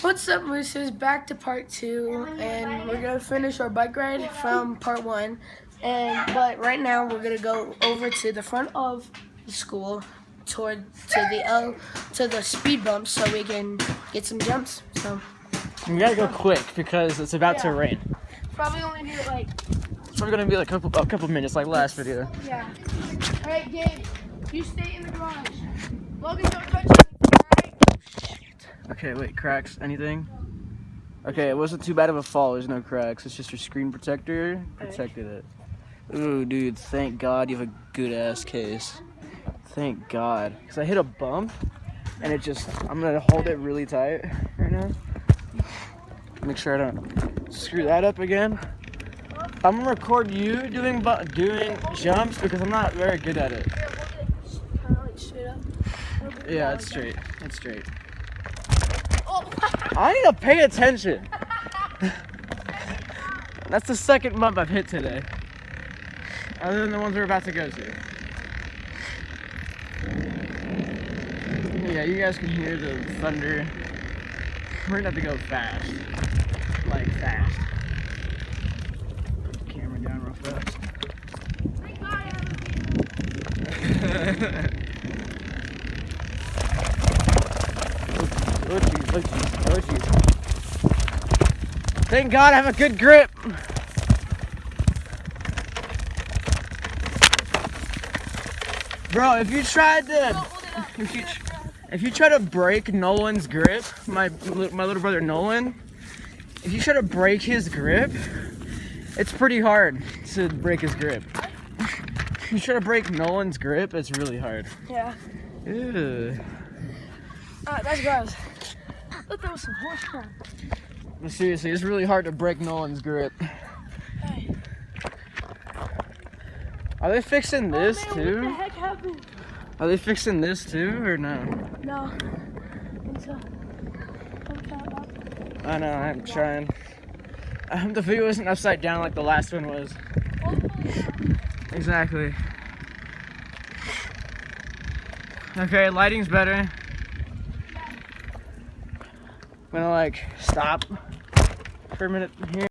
What's up, Mooses? Back to part 2, and we're gonna finish our bike ride from part 1. But right now we're gonna go over to the front of the school, to the speed bump, so we can get some jumps. So we gotta go quick because it's about to rain. Probably only need like. It's probably gonna be like a couple minutes, like last video. Yeah. All right, Gabe, you stay in the garage. Logan, don't touch anything. Okay, wait, cracks, anything? Okay, it wasn't too bad of a fall, there's no cracks. It's just your screen protector protected it. Ooh, dude, thank God you have a good ass case. Thank God. Because I hit a bump, and I'm gonna hold it really tight right now. Make sure I don't screw that up again. I'm gonna record you doing jumps because I'm not very good at it. Yeah, it's straight. It's straight. I need to pay attention. That's the second bump I've hit today. Other than the ones we're about to go to. Yeah, you guys can hear the thunder. We're gonna have to go fast. Like fast. Put the camera down real fast. Oh jeez, oh jeez, oh jeez. Thank God I have a good grip. Bro, if you try to break Nolan's grip, my little brother Nolan, if you try to break his grip, it's pretty hard to break his grip. If you try to break Nolan's grip, it's really hard. Yeah. Ew. That's gross. I thought that was some horse crap. But seriously, it's really hard to break Nolan's grip. Hey. Are they fixing this too? What the heck happened? Are they fixing this too, or no? No. So, I know, I'm trying. The video isn't upside down like the last one was. Exactly. Okay, lighting's better. I'm gonna stop for a minute here.